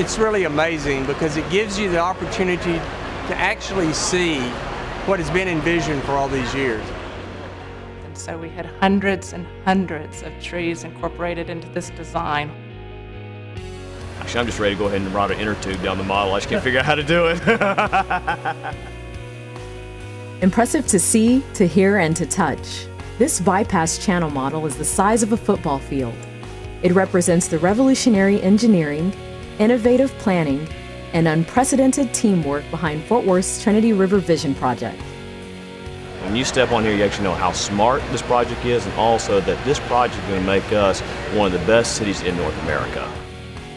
It's really amazing because it gives you the opportunity to actually see what has been envisioned for all these years. And so we had hundreds and hundreds of trees incorporated into this design. Actually, I'm just ready to go ahead and run an inner tube down the model. I just can't figure out how to do it. Impressive to see, to hear, and to touch. This bypass channel model is the size of a football field. It represents the revolutionary engineering, innovative planning, and unprecedented teamwork behind Fort Worth's Trinity River Vision Project. When you step on here, you actually know how smart this project is, and also that this project is going to make us one of the best cities in North America.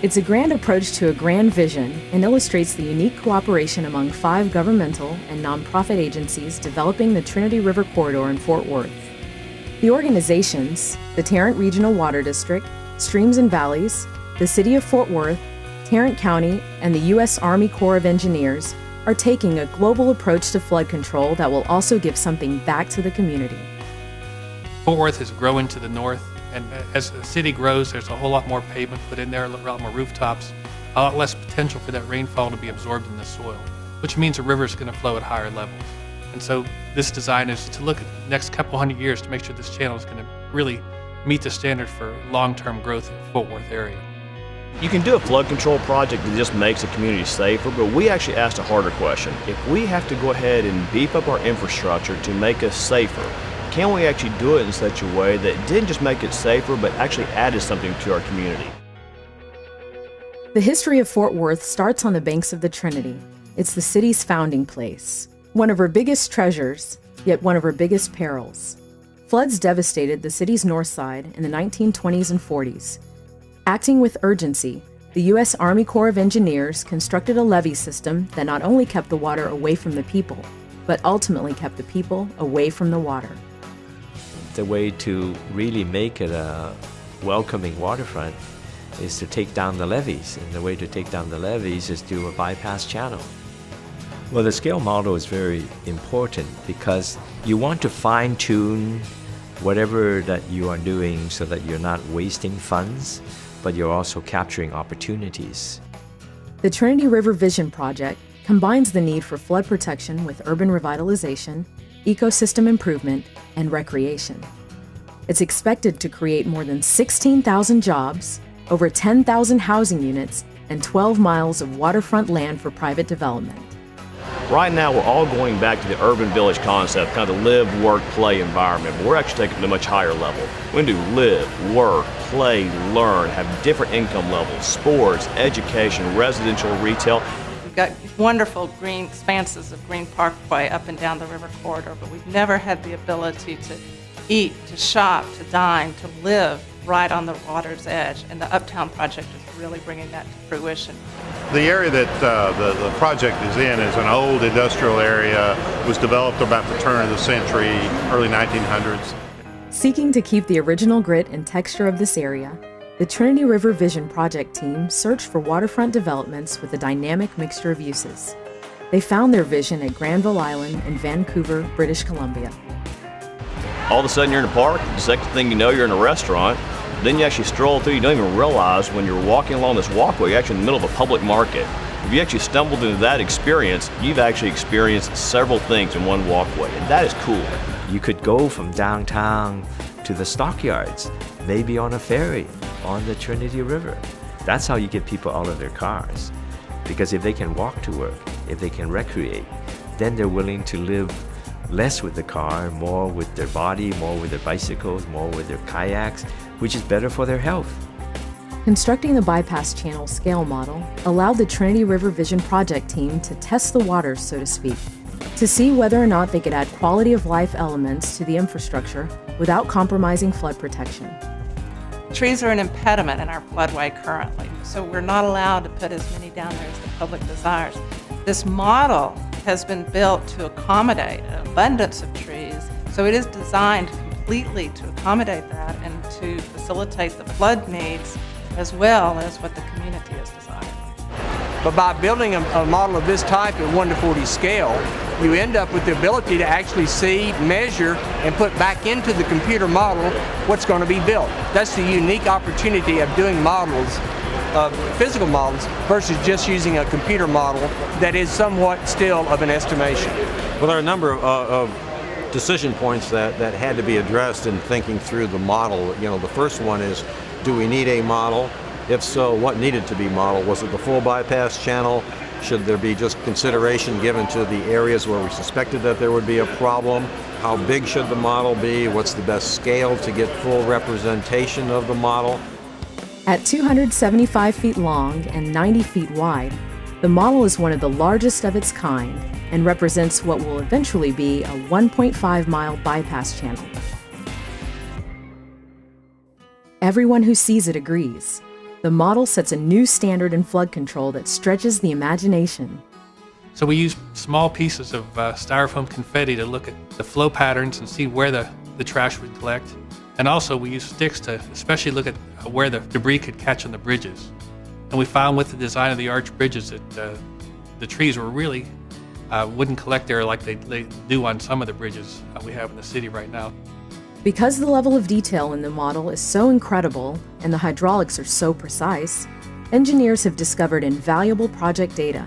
It's a grand approach to a grand vision and illustrates the unique cooperation among 5 governmental and nonprofit agencies developing the Trinity River Corridor in Fort Worth. The organizations, the Tarrant Regional Water District, Streams and Valleys, the City of Fort Worth, Tarrant County, and the U.S. Army Corps of Engineers are taking a global approach to flood control that will also give something back to the community. Fort Worth is growing to the north, and as the city grows, there's a whole lot more pavement put in there, a lot more rooftops, a lot less potential for that rainfall to be absorbed in the soil, which means the river is going to flow at higher levels. And so this design is to look at the next couple hundred years to make sure this channel is going to really meet the standard for long-term growth in the Fort Worth area. You can do a flood control project that just makes the community safer, but we actually asked a harder question. If we have to go ahead and beef up our infrastructure to make us safer, can we actually do it in such a way that didn't just make it safer, but actually added something to our community? The history of Fort Worth starts on the banks of the Trinity. It's the city's founding place, one of her biggest treasures, yet one of her biggest perils. Floods devastated the city's north side in the 1920s and 40s. Acting with urgency, the U.S. Army Corps of Engineers constructed a levee system that not only kept the water away from the people, but ultimately kept the people away from the water. The way to really make it a welcoming waterfront is to take down the levees, and the way to take down the levees is do a bypass channel. Well, the scale model is very important because you want to fine-tune whatever that you are doing so that you're not wasting funds, but you're also capturing opportunities. The Trinity River Vision Project combines the need for flood protection with urban revitalization, ecosystem improvement, and recreation. It's expected to create more than 16,000 jobs, over 10,000 housing units, and 12 miles of waterfront land for private development. Right now, we're all going back to the urban village concept, kind of the live, work, play environment, but we're actually taking it to a much higher level. We're going to do live, work, play, learn, have different income levels, sports, education, residential, retail. We've got wonderful green expanses of green parkway up and down the river corridor, but we've never had the ability to eat, to shop, to dine, to live right on the water's edge, and the Uptown project is really bringing that to fruition. The area that the project is in is an old industrial area. It was developed about the turn of the century, early 1900s. Seeking to keep the original grit and texture of this area, the Trinity River Vision Project team searched for waterfront developments with a dynamic mixture of uses. They found their vision at Granville Island in Vancouver, British Columbia. All of a sudden you're in a park, the second thing you know you're in a restaurant, then you actually stroll through, you don't even realize when you're walking along this walkway, you're actually in the middle of a public market. If you actually stumbled into that experience, you've actually experienced several things in one walkway, and that is cool. You could go from downtown to the stockyards, maybe on a ferry on the Trinity River. That's how you get people out of their cars. Because if they can walk to work, if they can recreate, then they're willing to live less with the car, more with their body, more with their bicycles, more with their kayaks, which is better for their health. Constructing the bypass channel scale model allowed the Trinity River Vision Project team to test the waters, so to speak, to see whether or not they could add quality of life elements to the infrastructure without compromising flood protection. Trees are an impediment in our floodway currently, so we're not allowed to put as many down there as the public desires. This model has been built to accommodate an abundance of trees, so it is designed completely to accommodate that and to facilitate the flood needs as well as what the community has desired. But by building a model of this type at 1:40 scale, you end up with the ability to actually see, measure, and put back into the computer model what's going to be built. That's the unique opportunity of doing models of physical models versus just using a computer model that is somewhat still of an estimation. Well, there are a number of decision points that had to be addressed in thinking through the model. You know, the first one is, do we need a model? If so, what needed to be modeled? Was it the full bypass channel? Should there be just consideration given to the areas where we suspected that there would be a problem? How big should the model be? What's the best scale to get full representation of the model? At 275 feet long and 90 feet wide, the model is one of the largest of its kind and represents what will eventually be a 1.5-mile bypass channel. Everyone who sees it agrees. The model sets a new standard in flood control that stretches the imagination. So we use small pieces of styrofoam confetti to look at the flow patterns and see where the trash would collect. And also we use sticks to especially look at where the debris could catch on the bridges. And we found with the design of the arch bridges that the trees were really wouldn't collect there like they do on some of the bridges we have in the city right now. Because the level of detail in the model is so incredible and the hydraulics are so precise, engineers have discovered invaluable project data.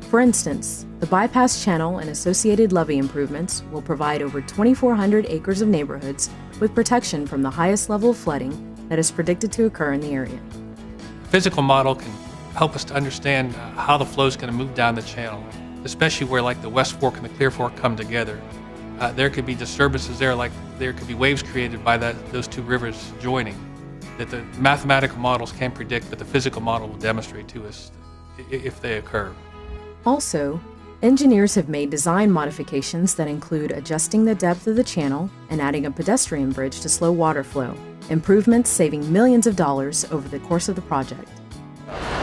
For instance, the bypass channel and associated levee improvements will provide over 2,400 acres of neighborhoods with protection from the highest level of flooding that is predicted to occur in the area. The physical model can help us to understand how the flow is going to move down the channel, especially where like the West Fork and the Clear Fork come together. There could be disturbances there, like there could be waves created by those two rivers joining that the mathematical models can't predict, but the physical model will demonstrate to us if they occur. Also, engineers have made design modifications that include adjusting the depth of the channel and adding a pedestrian bridge to slow water flow, improvements saving millions of dollars over the course of the project.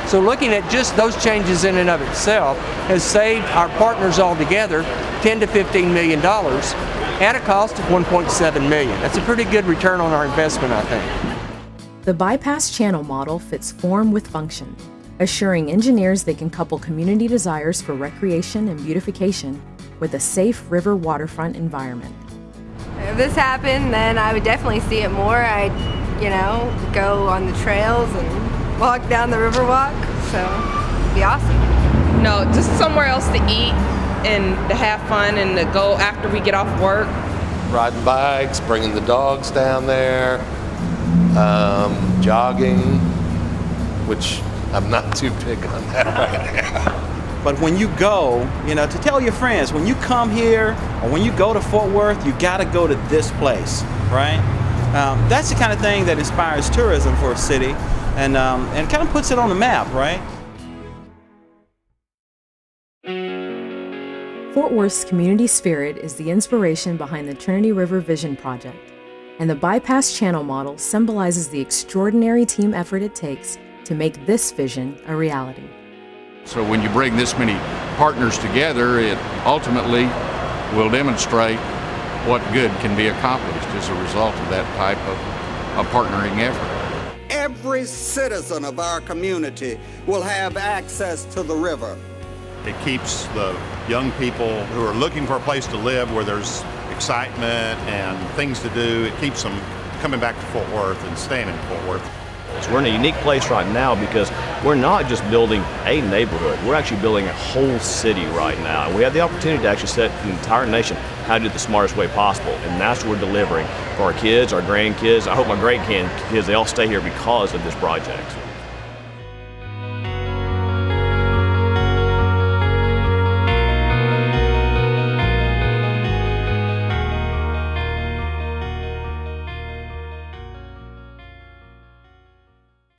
So looking at just those changes in and of itself has saved our partners altogether $10 to $15 million at a cost of $1.7 million. That's a pretty good return on our investment, I think. The bypass channel model fits form with function, assuring engineers they can couple community desires for recreation and beautification with a safe river waterfront environment. If this happened, then I would definitely see it more. I'd, go on the trails and walk down the Riverwalk, so it'd be awesome. No, just somewhere else to eat and to have fun and to go after we get off work. Riding bikes, bringing the dogs down there, jogging, which I'm not too big on that right now. But when you go, to tell your friends, when you come here or when you go to Fort Worth, you got to go to this place, right? That's the kind of thing that inspires tourism for a city and kind of puts it on the map, right? Fort Worth's community spirit is the inspiration behind the Trinity River Vision Project, and the bypass channel model symbolizes the extraordinary team effort it takes to make this vision a reality. So when you bring this many partners together, it ultimately will demonstrate what good can be accomplished as a result of that type of a partnering effort. Every citizen of our community will have access to the river. It keeps the young people who are looking for a place to live where there's excitement and things to do. It keeps them coming back to Fort Worth and staying in Fort Worth. So we're in a unique place right now because we're not just building a neighborhood, we're actually building a whole city right now. And we have the opportunity to actually set the entire nation how to do it the smartest way possible. And that's what we're delivering for our kids, our grandkids. I hope my great-grandkids, they all stay here because of this project.